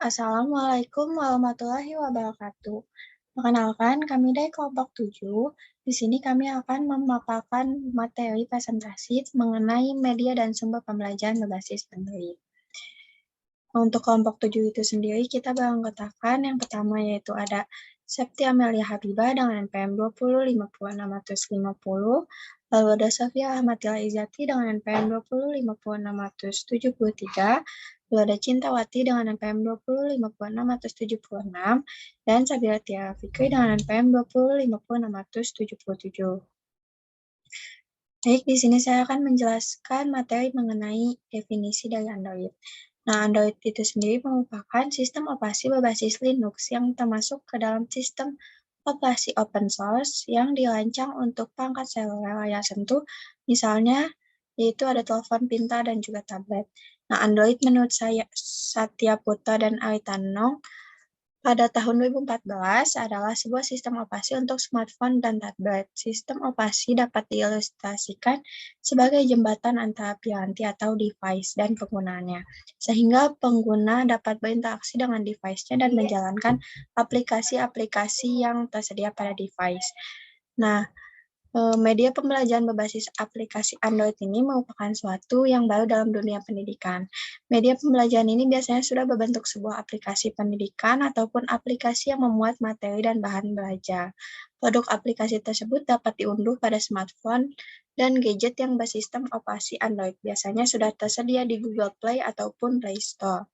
Assalamualaikum warahmatullahi wabarakatuh. Perkenalkan, kami dari kelompok 7. Di sini kami akan memaparkan materi presentasi mengenai media dan sumber pembelajaran berbasis Android. Untuk kelompok 7 itu sendiri, kita beranggotakan yang pertama yaitu ada Septi Amelia Habibah dengan NPM 20 lalu ada Sofia Ahmadila Izati dengan NPM 20 lalu ada Cintawati dengan NPM 20 dan Sabira Tiara Fikri dengan NPM 20 Baik, di sini saya akan menjelaskan materi mengenai definisi dari Android. Nah, Android itu sendiri merupakan sistem operasi berbasis Linux yang termasuk ke dalam sistem operasi open source yang dirancang untuk perangkat seluler layar sentuh, misalnya yaitu ada telepon pintar dan juga tablet. Nah, Android menurut saya Satya Putra dan Aritanong pada tahun 2014 adalah sebuah sistem operasi untuk smartphone dan tablet. Sistem operasi dapat diilustrasikan sebagai jembatan antara piranti atau device dan penggunaannya, sehingga pengguna dapat berinteraksi dengan device-nya dan menjalankan aplikasi-aplikasi yang tersedia pada device. Nah, media pembelajaran berbasis aplikasi Android ini merupakan suatu yang baru dalam dunia pendidikan. Media pembelajaran ini biasanya sudah berbentuk sebuah aplikasi pendidikan ataupun aplikasi yang memuat materi dan bahan belajar. Produk aplikasi tersebut dapat diunduh pada smartphone dan gadget yang bersistem operasi Android. Biasanya sudah tersedia di Google Play ataupun Play Store.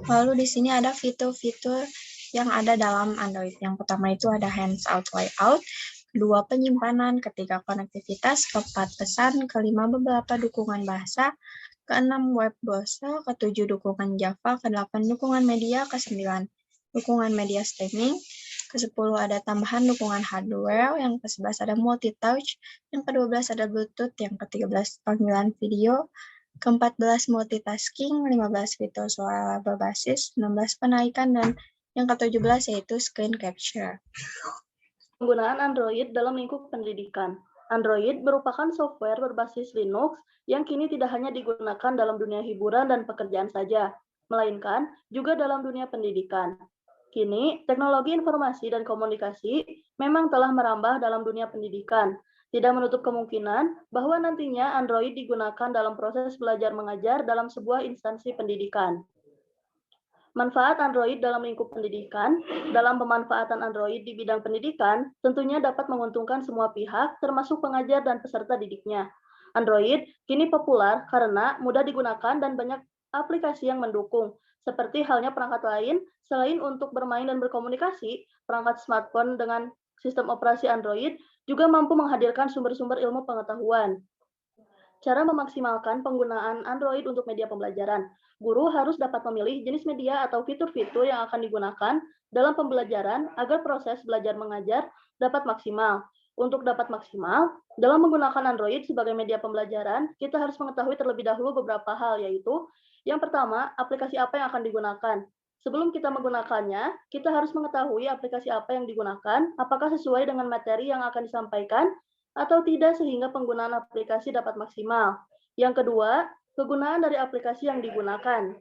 Lalu di sini ada fitur-fitur yang ada dalam Android. Yang pertama itu ada hands-out layout, kedua penyimpanan, ketiga konektivitas, keempat pesan, kelima beberapa dukungan bahasa, keenam web browser, ketujuh dukungan Java, kedelapan dukungan media, kesembilan dukungan media streaming, ke-10 ada tambahan dukungan hardware, yang ke-11 ada multi-touch, yang ke-12 ada Bluetooth, yang ke-13 panggilan video, ke-14 multitasking, 15 fitur suara berbasis, 16 penarikan, dan yang ke-17 yaitu screen capture. Penggunaan Android dalam lingkup pendidikan. Android merupakan software berbasis Linux yang kini tidak hanya digunakan dalam dunia hiburan dan pekerjaan saja, melainkan juga dalam dunia pendidikan. Kini, teknologi informasi dan komunikasi memang telah merambah dalam dunia pendidikan. Tidak menutup kemungkinan bahwa nantinya Android digunakan dalam proses belajar mengajar dalam sebuah instansi pendidikan. Manfaat Android dalam lingkup pendidikan. Dalam pemanfaatan Android di bidang pendidikan, tentunya dapat menguntungkan semua pihak, termasuk pengajar dan peserta didiknya. Android kini populer karena mudah digunakan dan banyak aplikasi yang mendukung, seperti halnya perangkat lain. Selain untuk bermain dan berkomunikasi, perangkat smartphone dengan sistem operasi Android juga mampu menghadirkan sumber-sumber ilmu pengetahuan. Cara memaksimalkan penggunaan Android untuk media pembelajaran. Guru harus dapat memilih jenis media atau fitur-fitur yang akan digunakan dalam pembelajaran agar proses belajar mengajar dapat maksimal. Untuk dapat maksimal, dalam menggunakan Android sebagai media pembelajaran, kita harus mengetahui terlebih dahulu beberapa hal, yaitu yang pertama, aplikasi apa yang akan digunakan. Sebelum kita menggunakannya, kita harus mengetahui aplikasi apa yang digunakan, apakah sesuai dengan materi yang akan disampaikan, atau tidak sehingga penggunaan aplikasi dapat maksimal. Yang kedua, kegunaan dari aplikasi yang digunakan.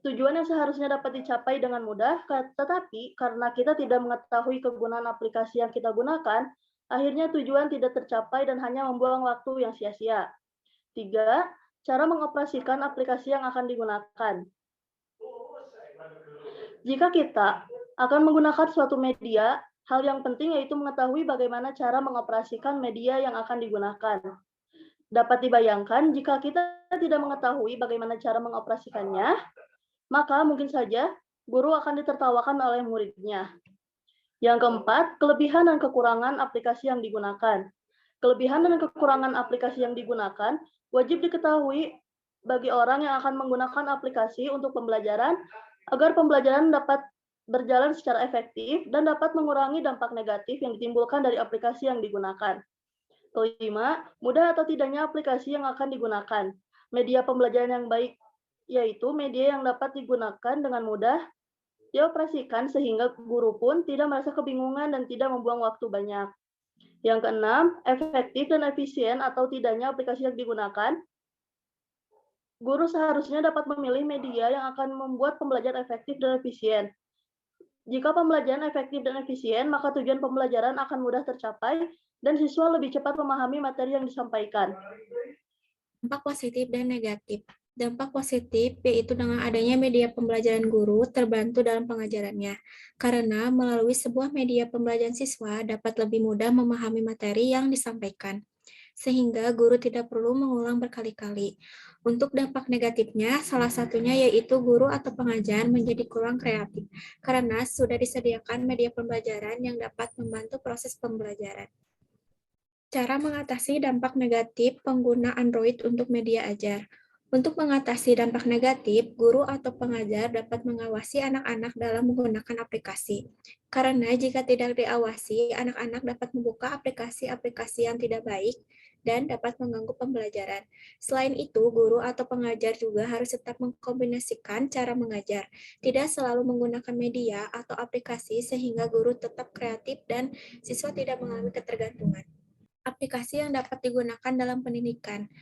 Tujuan yang seharusnya dapat dicapai dengan mudah, tetapi karena kita tidak mengetahui kegunaan aplikasi yang kita gunakan, akhirnya tujuan tidak tercapai dan hanya membuang waktu yang sia-sia. 3. Cara mengoperasikan aplikasi yang akan digunakan. Jika kita akan menggunakan suatu media, hal yang penting yaitu mengetahui bagaimana cara mengoperasikan media yang akan digunakan. Dapat dibayangkan jika kita tidak mengetahui bagaimana cara mengoperasikannya, maka mungkin saja guru akan ditertawakan oleh muridnya. Yang keempat, kelebihan dan kekurangan aplikasi yang digunakan. Kelebihan dan kekurangan aplikasi yang digunakan wajib diketahui bagi orang yang akan menggunakan aplikasi untuk pembelajaran agar pembelajaran dapat berjalan secara efektif dan dapat mengurangi dampak negatif yang ditimbulkan dari aplikasi yang digunakan. Kelima, mudah atau tidaknya aplikasi yang akan digunakan. Media pembelajaran yang baik yaitu media yang dapat digunakan dengan mudah dioperasikan sehingga guru pun tidak merasa kebingungan dan tidak membuang waktu banyak. Yang keenam, efektif dan efisien atau tidaknya aplikasi yang digunakan. Guru seharusnya dapat memilih media yang akan membuat pembelajaran efektif dan efisien. Jika pembelajaran efektif dan efisien, maka tujuan pembelajaran akan mudah tercapai dan siswa lebih cepat memahami materi yang disampaikan. Dampak positif dan negatif. Dampak positif yaitu dengan adanya media pembelajaran guru terbantu dalam pengajarannya, karena melalui sebuah media pembelajaran siswa dapat lebih mudah memahami materi yang disampaikan, sehingga guru tidak perlu mengulang berkali-kali. Untuk dampak negatifnya, salah satunya yaitu guru atau pengajar menjadi kurang kreatif, karena sudah disediakan media pembelajaran yang dapat membantu proses pembelajaran. Cara mengatasi dampak negatif pengguna Android untuk media ajar. Untuk mengatasi dampak negatif, guru atau pengajar dapat mengawasi anak-anak dalam menggunakan aplikasi. Karena jika tidak diawasi, anak-anak dapat membuka aplikasi-aplikasi yang tidak baik dan dapat mengganggu pembelajaran. Selain itu, guru atau pengajar juga harus tetap mengkombinasikan cara mengajar, tidak selalu menggunakan media atau aplikasi sehingga guru tetap kreatif dan siswa tidak mengalami ketergantungan. Aplikasi yang dapat digunakan dalam pendidikan.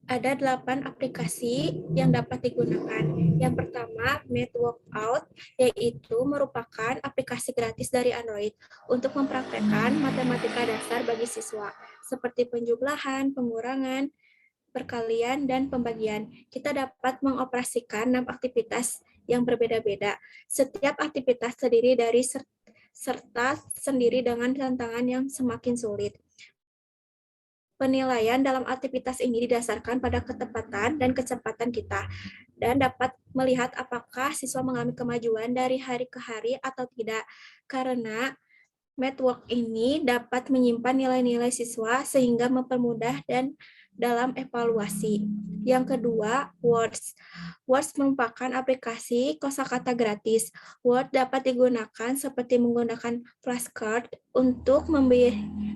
Ada 8 aplikasi yang dapat digunakan. Yang pertama, MathWorkout, yaitu merupakan aplikasi gratis dari Android untuk mempraktekkan matematika dasar bagi siswa, seperti penjumlahan, pengurangan, perkalian, dan pembagian. Kita dapat mengoperasikan 6 aktivitas yang berbeda-beda. Setiap aktivitas terdiri dari serta sendiri dengan tantangan yang semakin sulit. Penilaian dalam aktivitas ini didasarkan pada ketepatan dan kecepatan kita, dan dapat melihat apakah siswa mengalami kemajuan dari hari ke hari atau tidak. Karena Network ini dapat menyimpan nilai-nilai siswa sehingga mempermudah dan dalam evaluasi. Yang kedua, Words. Words merupakan aplikasi kosakata gratis. Word dapat digunakan seperti menggunakan flashcard untuk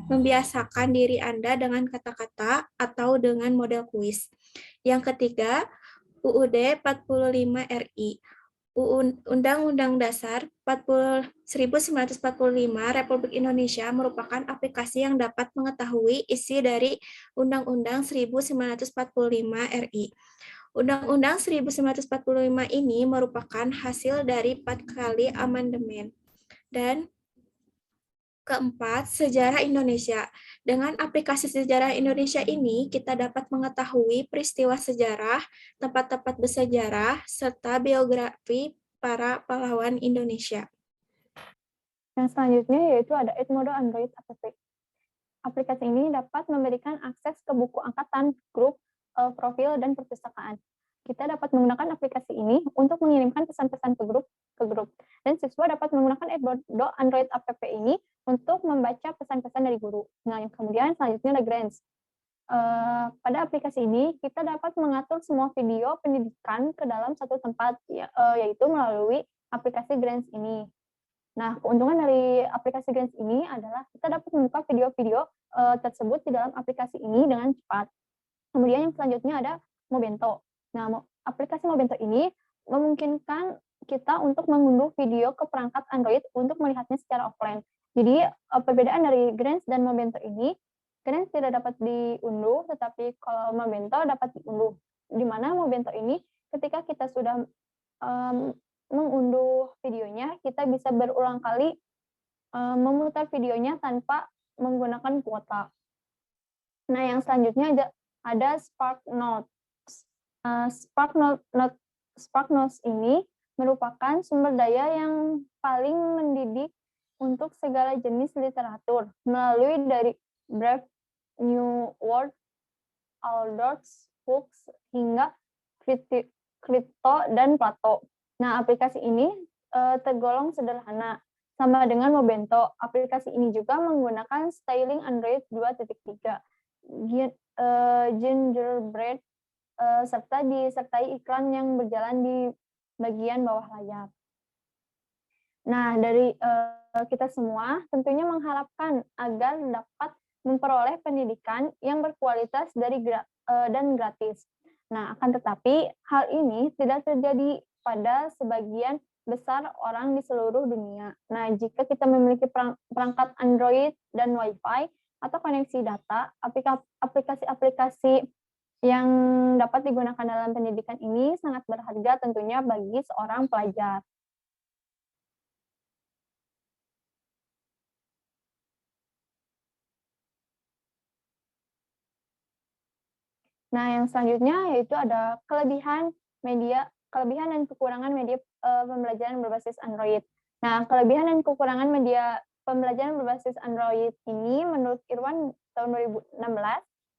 membiasakan diri Anda dengan kata-kata atau dengan model kuis. Yang ketiga, UUD 45 RI. Undang-Undang Dasar 1945 Republik Indonesia merupakan aplikasi yang dapat mengetahui isi dari Undang-Undang 1945 RI. Undang-Undang 1945 ini merupakan hasil dari 4 kali amandemen. Dan keempat, sejarah Indonesia. Dengan aplikasi sejarah Indonesia ini, kita dapat mengetahui peristiwa sejarah, tempat-tempat bersejarah, serta biografi para pahlawan Indonesia. Yang selanjutnya yaitu ada Edmodo Android App. Aplikasi ini dapat memberikan akses ke buku angkatan, grup, profil, dan perpustakaan. Kita dapat menggunakan aplikasi ini untuk mengirimkan pesan-pesan ke grup. Dan siswa dapat menggunakan Edmodo Android App ini untuk membaca pesan-pesan dari guru. Nah, yang kemudian selanjutnya ada Grants. Pada aplikasi ini, kita dapat mengatur semua video pendidikan ke dalam satu tempat, yaitu melalui aplikasi Grants ini. Nah, keuntungan dari aplikasi Grants ini adalah kita dapat membuka video-video tersebut di dalam aplikasi ini dengan cepat. Kemudian yang selanjutnya ada Mobento. Nah, aplikasi Mobento ini memungkinkan kita untuk mengunduh video ke perangkat Android untuk melihatnya secara offline. Jadi, perbedaan dari Grants dan Mobento ini, Grants tidak dapat diunduh, tetapi kalau Mobento dapat diunduh. Di mana Mobento ini, ketika kita sudah mengunduh videonya, kita bisa berulang kali memutar videonya tanpa menggunakan kuota. Nah, yang selanjutnya ada Spark Notes. Spark Notes ini merupakan sumber daya yang paling mendidik untuk segala jenis literatur melalui dari Brave New World, Aldous Books, hingga Crypto dan Plato. Nah, aplikasi ini tergolong sederhana, sama dengan Mobento. Aplikasi ini juga menggunakan styling Android 2.3, Gingerbread, serta disertai iklan yang berjalan di bagian bawah layar. Nah, dari kita semua tentunya mengharapkan agar dapat memperoleh pendidikan yang berkualitas dan gratis. Nah, akan tetapi hal ini tidak terjadi pada sebagian besar orang di seluruh dunia. Nah, jika kita memiliki perangkat Android dan Wi-Fi, atau koneksi data, aplikasi-aplikasi yang dapat digunakan dalam pendidikan ini sangat berharga tentunya bagi seorang pelajar. Nah, yang selanjutnya yaitu ada kelebihan dan kekurangan media pembelajaran berbasis Android. Nah, kelebihan dan kekurangan media pembelajaran berbasis Android ini menurut Irwan tahun 2016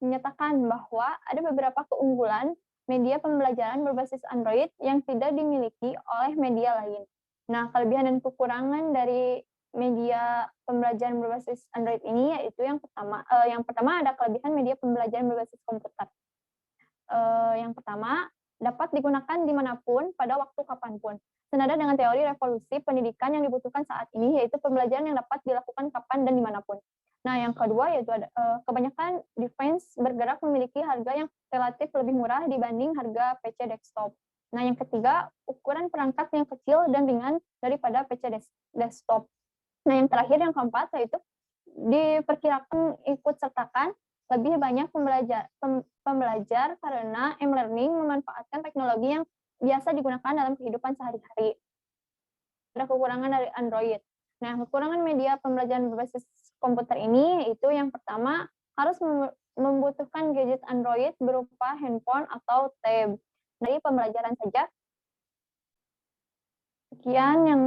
menyatakan bahwa ada beberapa keunggulan media pembelajaran berbasis Android yang tidak dimiliki oleh media lain. Nah, kelebihan dan kekurangan dari media pembelajaran berbasis Android ini yaitu yang pertama ada kelebihan media pembelajaran berbasis komputer. Yang pertama, dapat digunakan dimanapun, pada waktu kapanpun. Senada dengan teori revolusi pendidikan yang dibutuhkan saat ini, yaitu pembelajaran yang dapat dilakukan kapan dan dimanapun. Nah, yang kedua yaitu kebanyakan device bergerak memiliki harga yang relatif lebih murah dibanding harga PC desktop. Nah, yang ketiga, ukuran perangkat yang kecil dan ringan daripada PC desktop. Nah, yang terakhir, yang keempat, yaitu diperkirakan ikut sertakan lebih banyak pembelajar karena e-learning memanfaatkan teknologi yang biasa digunakan dalam kehidupan sehari-hari. Ada kekurangan dari Android. Nah, kekurangan media pembelajaran berbasis komputer ini yaitu yang pertama, harus membutuhkan gadget Android berupa handphone atau tab. Dari pembelajaran saja, sekian yang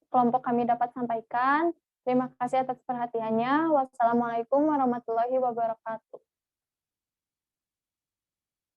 kelompok kami dapat sampaikan. Terima kasih atas perhatiannya. Wassalamualaikum warahmatullahi wabarakatuh.